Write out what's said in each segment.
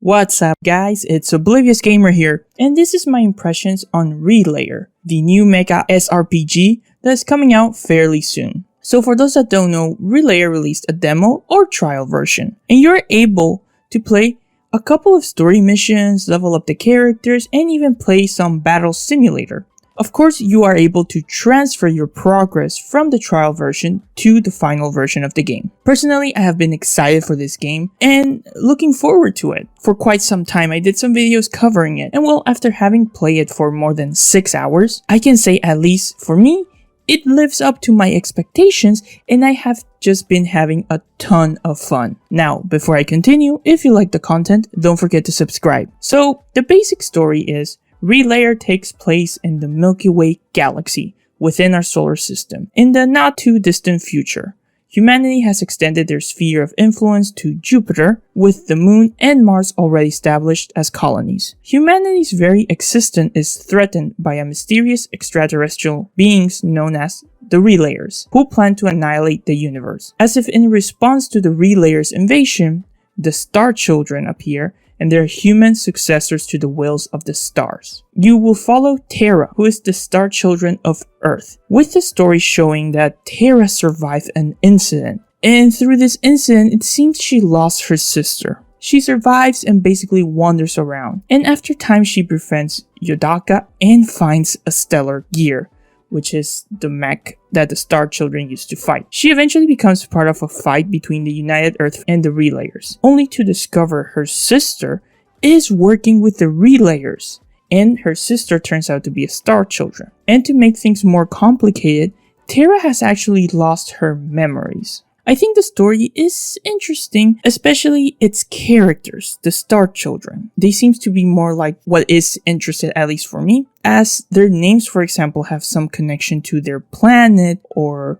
What's up guys, it's Oblivious Gamer here, and this is my impressions on Relayer, the new Mecha SRPG that's coming out fairly soon. So for those that don't know, Relayer released a demo or trial version, and you're able to play a couple of story missions, level up the characters, and even play some battle simulator. Of course, you are able to transfer your progress from the trial version to the final version of the game. Personally, I have been excited for this game and looking forward to it. For quite some time, I did some videos covering it, and well, after having played it for more than 6 hours, I can say at least for me, it lives up to my expectations and I have just been having a ton of fun. Now, before I continue, if you like the content, don't forget to subscribe. So, the basic story is Relayer takes place in the Milky Way galaxy within our solar system. In the not too distant future, humanity has extended their sphere of influence to Jupiter, with the Moon and Mars already established as colonies. Humanity's very existence is threatened by a mysterious extraterrestrial beings known as the Relayers, who plan to annihilate the universe. As if in response to the Relayers' invasion, the Star Children appear, and they are human successors to the wills of the stars. You will follow Terra, who is the Star Children of Earth, with the story showing that Terra survived an incident, and through this incident it seems she lost her sister. She survives and basically wanders around, and after time she befriends Yodaka and finds a stellar gear, which is the mech that the Star Children used to fight. She eventually becomes part of a fight between the United Earth and the Relayers, only to discover her sister is working with the Relayers, and her sister turns out to be a Star Children. And to make things more complicated, Terra has actually lost her memories. I think the story is interesting, especially its characters, the Star Children. They seem to be more like what is interesting, at least for me, as their names, for example, have some connection to their planet or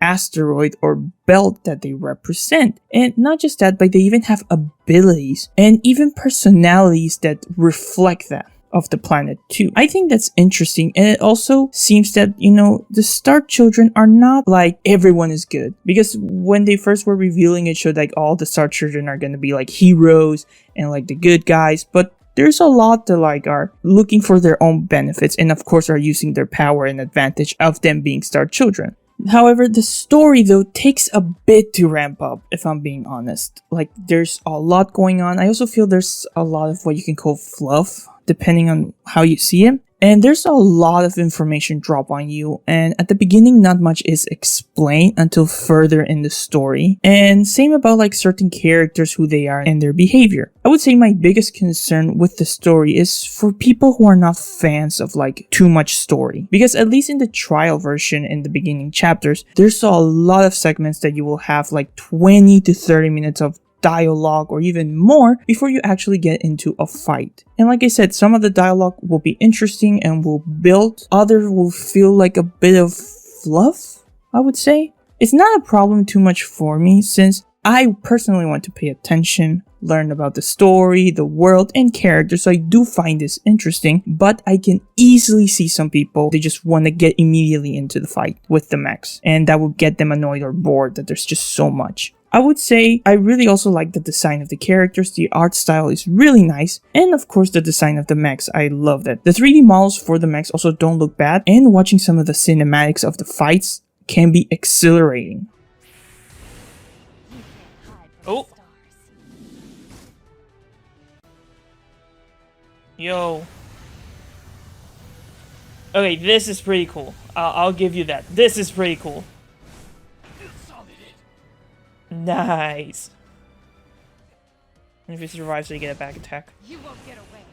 asteroid or belt that they represent. And not just that, but they even have abilities and even personalities that reflect that of the planet too. I think that's interesting, and it also seems that, the Star Children are not like everyone is good, because when they first were revealing it showed like all the Star Children are gonna be like heroes and like the good guys, but there's a lot that like are looking for their own benefits and of course are using their power and advantage of them being Star Children. However, the story though takes a bit to ramp up, if I'm being honest. Like, there's a lot going on. I also feel there's a lot of what you can call fluff, depending on how you see it. And there's a lot of information drop on you, and at the beginning not much is explained until further in the story. And same about like certain characters, who they are and their behavior. I would say my biggest concern with the story is for people who are not fans of like too much story. Because at least in the trial version, in the beginning chapters, there's a lot of segments that you will have like 20 to 30 minutes of dialogue or even more before you actually get into a fight. And like I said, some of the dialogue will be interesting and will build, others will feel like a bit of fluff, I would say. It's not a problem too much for me, since I personally want to pay attention, learn about the story, the world, and characters, so I do find this interesting, but I can easily see some people, they just want to get immediately into the fight with the mechs, and that will get them annoyed or bored that there's just so much. I would say I really also like the design of the characters. The art style is really nice, and of course the design of the mechs, I love that. The 3D models for the mechs also don't look bad, and watching some of the cinematics of the fights can be exhilarating. Oh! Yo. Okay, this is pretty cool. I'll give you that. This is pretty cool. Nice. And if he survives, so you get a back attack. You won't get away.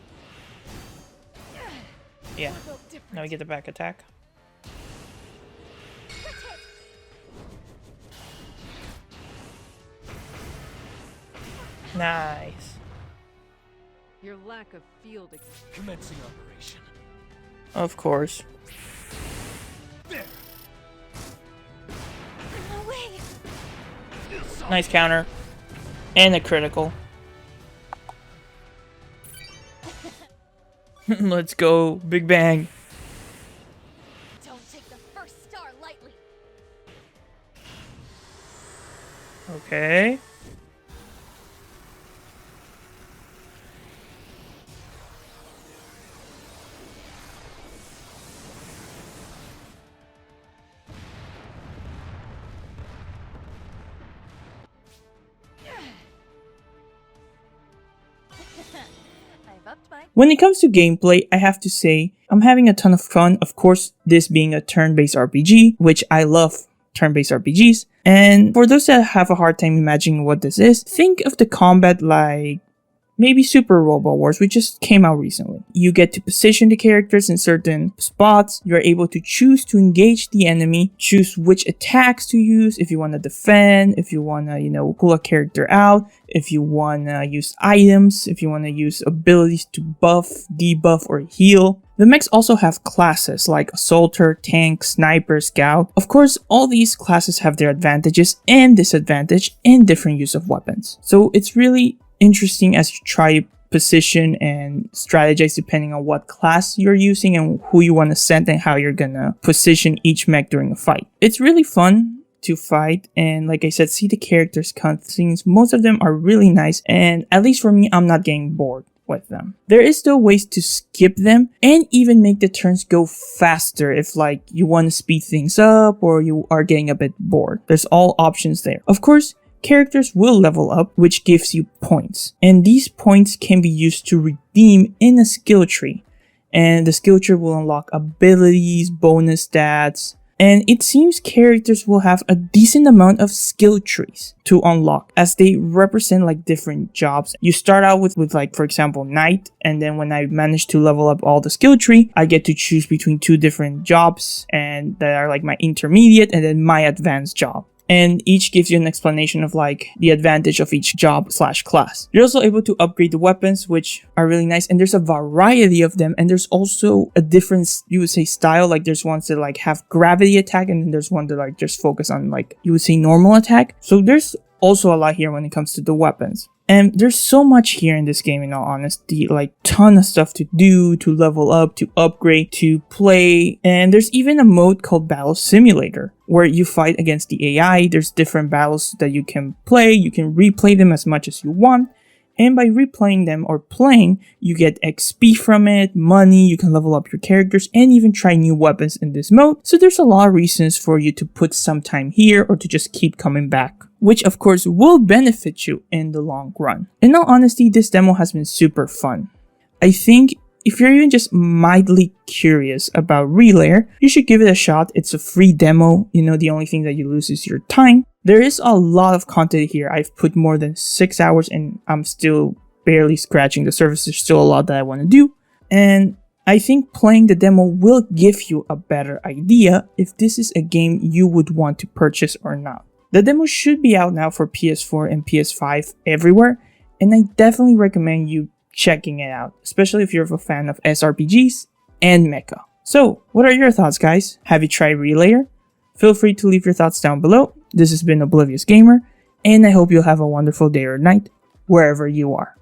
Yeah. Now we get the back attack. Nice. Your lack of field commencing operation. Of course. There. No way. Nice counter. And a critical. Let's go. Big bang. Don't take the first star lightly. Okay. I've upped my When it comes to gameplay, I have to say, I'm having a ton of fun. Of course, this being a turn-based RPG, which I love turn-based RPGs. And for those that have a hard time imagining what this is, think of the combat like maybe Super Robot Wars, which just came out recently. You get to position the characters in certain spots. You're able to choose to engage the enemy, choose which attacks to use, if you want to defend, if you want to, pull a character out, if you want to use items, if you want to use abilities to buff, debuff, or heal. The mechs also have classes like Assaulter, Tank, Sniper, Scout. Of course, all these classes have their advantages and disadvantages and different use of weapons. So it's really interesting as you try position and strategize depending on what class you're using and who you want to send and how you're gonna position each mech during a fight. It's really fun to fight, and like I said, see the characters cutscenes. Most of them are really nice, and at least for me, I'm not getting bored with them. There is still ways to skip them and even make the turns go faster if like you want to speed things up or you are getting a bit bored. There's all options there. Of course, characters will level up, which gives you points. And these points can be used to redeem in a skill tree. And the skill tree will unlock abilities, bonus stats. And it seems characters will have a decent amount of skill trees to unlock as they represent like different jobs. You start out with like, for example, Knight. And then when I manage to level up all the skill tree, I get to choose between two different jobs and that are like my intermediate and then my advanced job. And each gives you an explanation of like the advantage of each job / class. You're also able to upgrade the weapons, which are really nice. And there's a variety of them. And there's also a different, you would say, style. Like there's ones that like have gravity attack. And then there's one that like just focus on like, you would say, normal attack. So there's also a lot here when it comes to the weapons. And there's so much here in this game, in all honesty, like ton of stuff to do, to level up, to upgrade, to play. And there's even a mode called Battle Simulator where you fight against the AI. There's different battles that you can play. You can replay them as much as you want. And by replaying them or playing, you get XP from it, money, you can level up your characters, and even try new weapons in this mode. So there's a lot of reasons for you to put some time here or to just keep coming back, which of course will benefit you in the long run. In all honesty, this demo has been super fun. I think if you're even just mildly curious about Relayer, you should give it a shot. It's a free demo. The only thing that you lose is your time. There is a lot of content here. I've put more than 6 hours and I'm still barely scratching the surface. There's still a lot that I want to do. And I think playing the demo will give you a better idea if this is a game you would want to purchase or not. The demo should be out now for PS4 and PS5 everywhere. And I definitely recommend you checking it out, especially if you're a fan of SRPGs and Mecha. So, what are your thoughts, guys? Have you tried Relayer? Feel free to leave your thoughts down below. This has been Oblivious Gamer, and I hope you'll have a wonderful day or night, wherever you are.